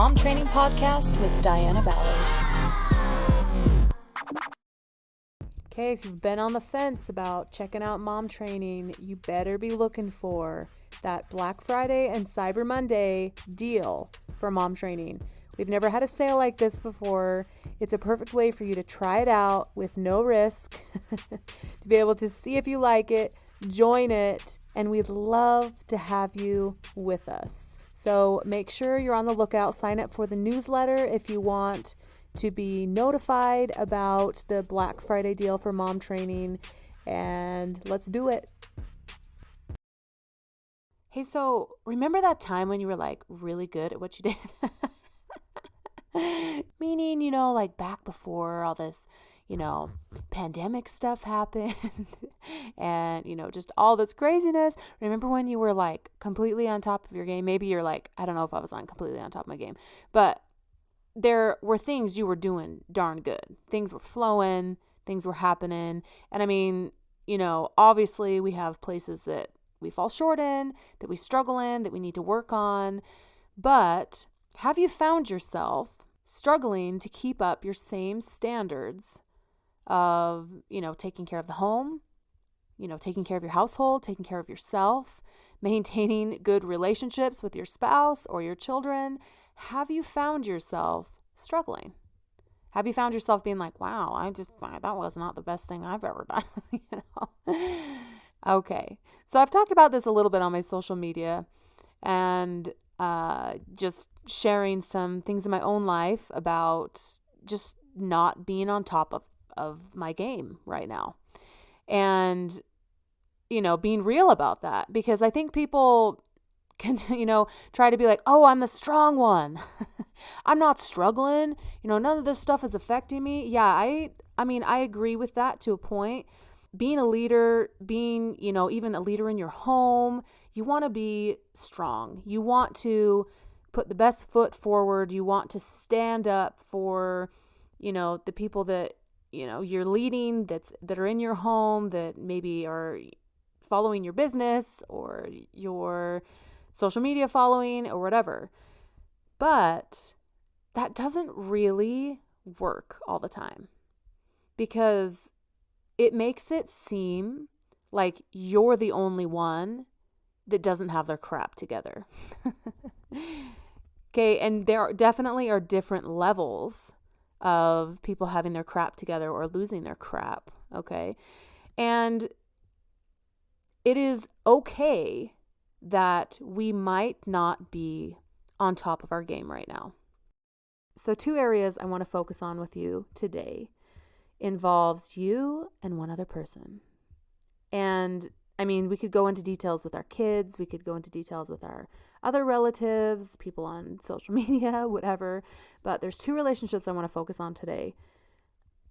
Mom Training Podcast with Diana Ballard. Okay, if you've been on the fence about checking out mom training, you better be looking for that Black Friday and Cyber Monday deal for mom training. We've never had a sale like this before. It's a perfect way for you to try it out with no risk, to be able to see if you like it, join it, and we'd love to have you with us. So make sure you're on the lookout. Sign up for the newsletter if you want to be notified about the Black Friday deal for mom training, and let's do it. Hey, so remember that time when you were like really good at what you did? Meaning, like back before all this, pandemic stuff happened and, just all this craziness. Remember when you were like completely on top of your game? Maybe you're like, I don't know if I was on completely on top of my game, but there were things you were doing darn good. Things were flowing, things were happening. And I mean, obviously we have places that we fall short in, that we struggle in, that we need to work on. But have you found yourself struggling to keep up your same standards of, taking care of the home, taking care of your household, taking care of yourself, maintaining good relationships with your spouse or your children? Have you found yourself struggling? Have you found yourself being like, wow, that was not the best thing I've ever done? Okay. So I've talked about this a little bit on my social media and just sharing some things in my own life about just not being on top of my game right now. And, being real about that, because I think people can, try to be like, oh, I'm the strong one. I'm not struggling. None of this stuff is affecting me. Yeah, I mean, I agree with that to a point. Being a leader, being, even a leader in your home, you want to be strong. You want to put the best foot forward. You want to stand up for, the people that, you're leading, that are in your home, that maybe are following your business or your social media following or whatever. But that doesn't really work all the time, because it makes it seem like you're the only one that doesn't have their crap together. Okay, and there definitely are different levels of people having their crap together or losing their crap, okay? And it is okay that we might not be on top of our game right now. So 2 areas I want to focus on with you today involves you and one other person. And I mean, we could go into details with our kids, we could go into details with our other relatives, people on social media, whatever, but there's 2 relationships I want to focus on today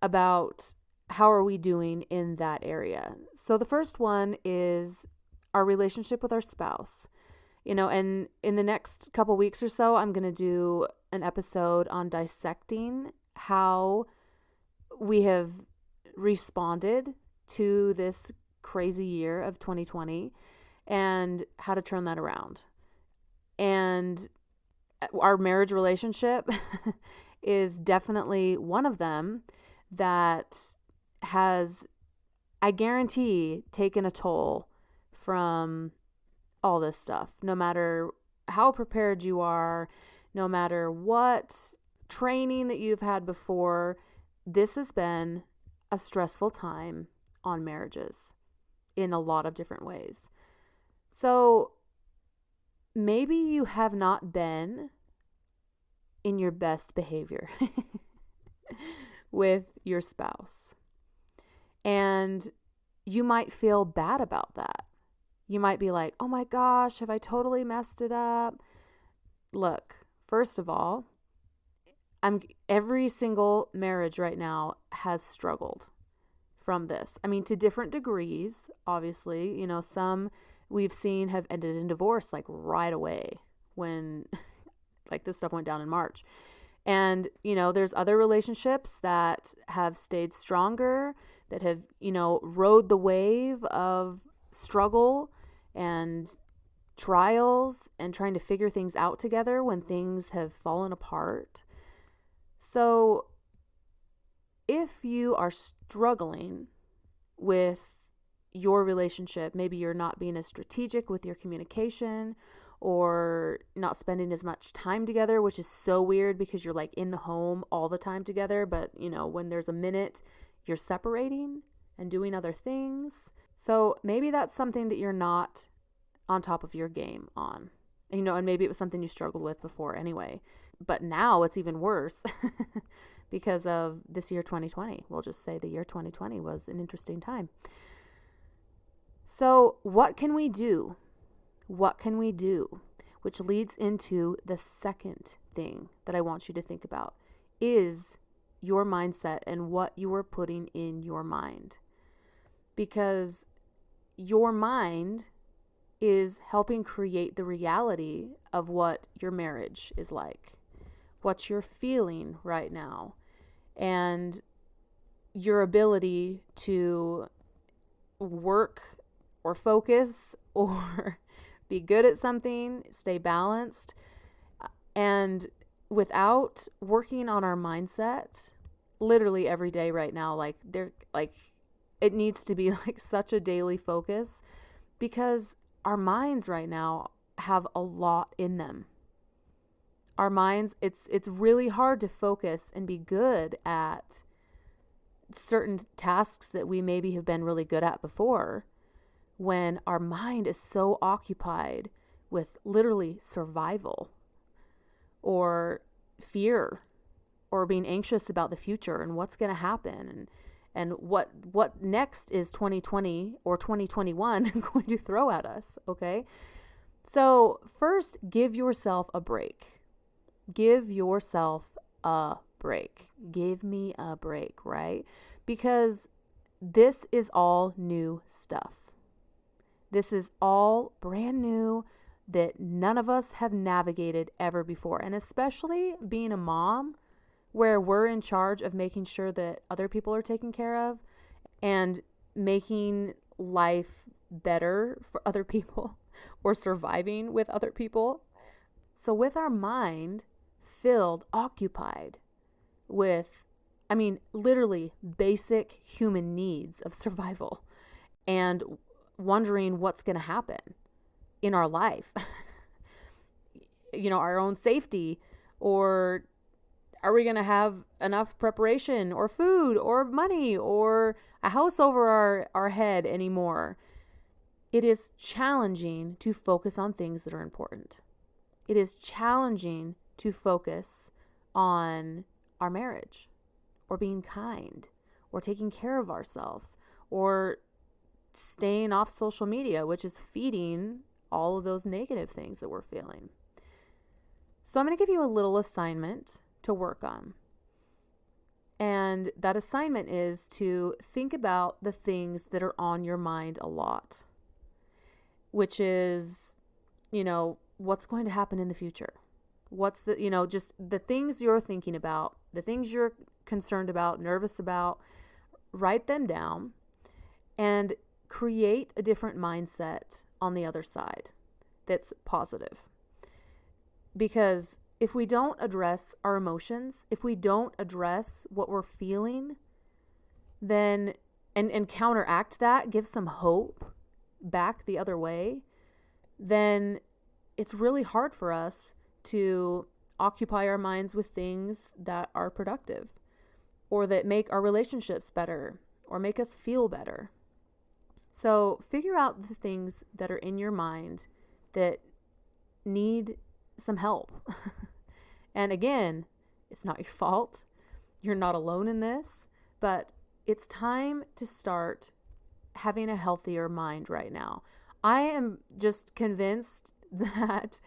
about how are we doing in that area. So the first one is our relationship with our spouse. And in the next couple weeks or so, I'm going to do an episode on dissecting how we have responded to this crazy year of 2020 and how to turn that around. And our marriage relationship is definitely one of them that has, I guarantee, taken a toll from all this stuff. No matter how prepared you are, no matter what training that you've had before, this has been a stressful time on marriages in a lot of different ways. So maybe you have not been in your best behavior with your spouse. And you might feel bad about that. You might be like, oh my gosh, have I totally messed it up? Look, first of all, every single marriage right now has struggled from this. I mean, to different degrees, obviously. Some we've seen have ended in divorce like right away when like this stuff went down in March. And, there's other relationships that have stayed stronger, that have, rode the wave of struggle and trials and trying to figure things out together when things have fallen apart. So if you are struggling with your relationship, maybe you're not being as strategic with your communication or not spending as much time together, which is so weird because you're like in the home all the time together. But when there's a minute, you're separating and doing other things. So maybe that's something that you're not on top of your game on, and maybe it was something you struggled with before anyway, but now it's even worse because of this year 2020. We'll just say the year 2020 was an interesting time. So what can we do? What can we do? Which leads into the second thing that I want you to think about is your mindset and what you are putting in your mind. Because your mind is helping create the reality of what your marriage is like, what you're feeling right now, and your ability to work or focus or be good at something, stay balanced. And without working on our mindset, literally every day right now, it needs to be like such a daily focus, because our minds right now have a lot in them. Our minds, it's really hard to focus and be good at certain tasks that we maybe have been really good at before, when our mind is so occupied with literally survival or fear or being anxious about the future and what's going to happen and what next is 2020 or 2021 going to throw at us, okay? So first, give yourself a break. Give yourself a break. Give me a break, right? Because this is all new stuff. This is all brand new that none of us have navigated ever before. And especially being a mom, where we're in charge of making sure that other people are taken care of and making life better for other people or surviving with other people. So with our mind filled, occupied with, literally basic human needs of survival and wondering what's going to happen in our life, our own safety, or are we going to have enough preparation or food or money or a house over our head anymore? It is challenging to focus on things that are important. It is challenging to focus on our marriage or being kind or taking care of ourselves or staying off social media, which is feeding all of those negative things that we're feeling. So I'm going to give you a little assignment to work on. And that assignment is to think about the things that are on your mind a lot, which is, what's going to happen in the future? What's just the things you're thinking about, the things you're concerned about, nervous about. Write them down and create a different mindset on the other side that's positive. Because if we don't address our emotions, if we don't address what we're feeling, then and counteract that, give some hope back the other way, then it's really hard for us to occupy our minds with things that are productive or that make our relationships better or make us feel better. So figure out the things that are in your mind that need some help. And again, it's not your fault. You're not alone in this, but it's time to start having a healthier mind right now. I am just convinced that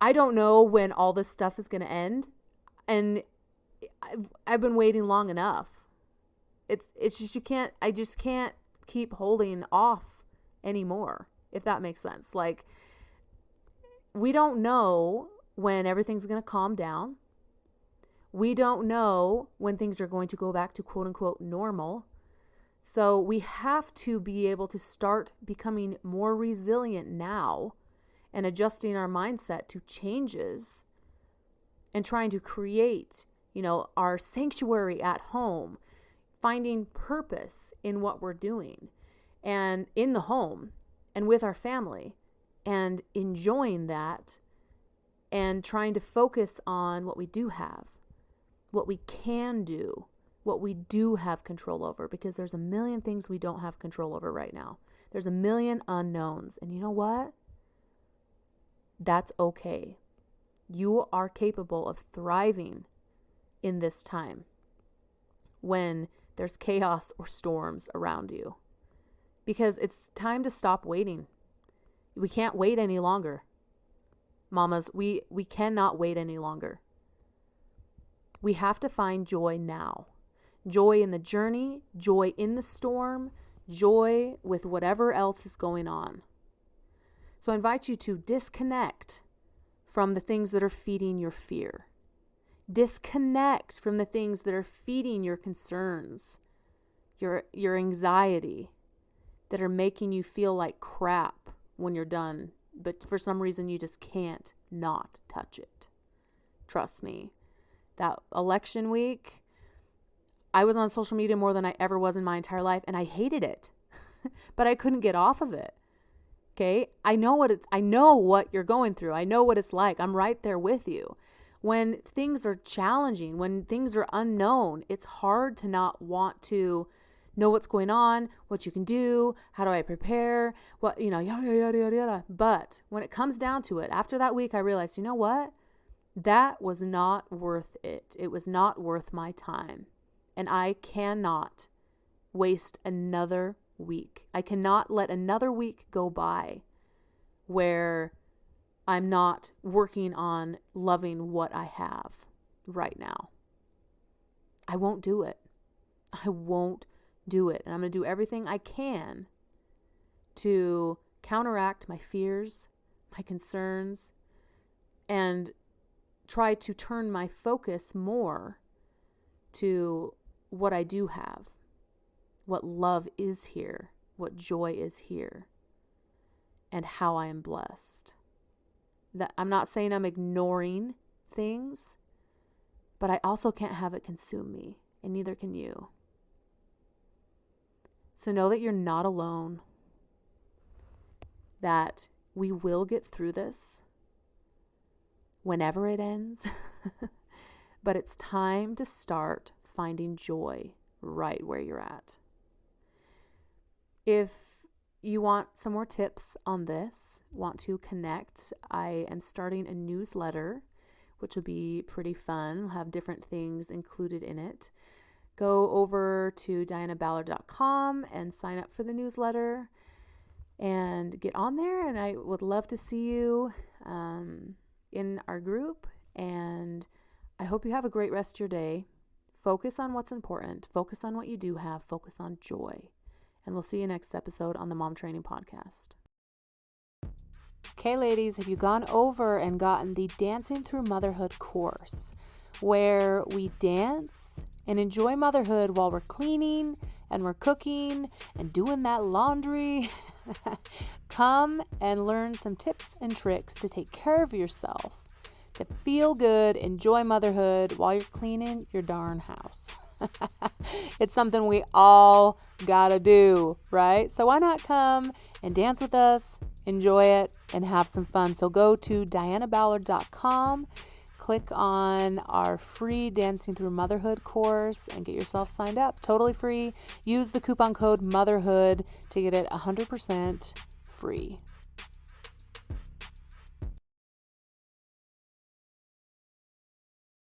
I don't know when all this stuff is going to end, and I've been waiting long enough. It's just I just can't keep holding off anymore, if that makes sense. Like, we don't know when everything's going to calm down. We don't know when things are going to go back to quote unquote normal. So we have to be able to start becoming more resilient now and adjusting our mindset to changes and trying to create, our sanctuary at home, finding purpose in what we're doing and in the home and with our family and enjoying that and trying to focus on what we do have, what we can do, what we do have control over, because there's a million things we don't have control over right now. There's a million unknowns. And you know what? That's okay. You are capable of thriving in this time when there's chaos or storms around you, because it's time to stop waiting. We can't wait any longer. Mamas, we cannot wait any longer. We have to find joy now. Joy in the journey, joy in the storm, joy with whatever else is going on. So I invite you to disconnect from the things that are feeding your fear. Disconnect from the things that are feeding your concerns, your anxiety, that are making you feel like crap when you're done, but for some reason you just can't not touch it. Trust me. That election week, I was on social media more than I ever was in my entire life, and I hated it, but I couldn't get off of it. Okay. I know what you're going through. I know what it's like. I'm right there with you. When things are challenging, when things are unknown, it's hard to not want to know what's going on, what you can do, how do I prepare, what, yada, yada, yada, yada. But when it comes down to it, after that week, I realized, you know what? That was not worth it. It was not worth my time. And I cannot waste another week. I cannot let another week go by where I'm not working on loving what I have right now. I won't do it. I won't do it. And I'm going to do everything I can to counteract my fears, my concerns, and try to turn my focus more to what I do have, what love is here, what joy is here, and how I am blessed. That I'm not saying I'm ignoring things, but I also can't have it consume me, and neither can you. So know that you're not alone, that we will get through this whenever it ends, but it's time to start finding joy right where you're at. If you want some more tips on this, want to connect, I am starting a newsletter, which will be pretty fun. We'll have different things included in it. Go over to dianaballard.com and sign up for the newsletter and get on there. And I would love to see you in our group. And I hope you have a great rest of your day. Focus on what's important. Focus on what you do have. Focus on joy. And we'll see you next episode on the Mom Training Podcast. Okay, ladies, have you gone over and gotten the Dancing Through Motherhood course, where we dance and enjoy motherhood while we're cleaning and we're cooking and doing that laundry? Come and learn some tips and tricks to take care of yourself, to feel good, enjoy motherhood while you're cleaning your darn house. It's something we all gotta do, right? So why not come and dance with us, enjoy it, and have some fun? So go to dianaballard.com, click on our free Dancing Through Motherhood course, and get yourself signed up. Totally free. Use the coupon code MOTHERHOOD to get it 100% free.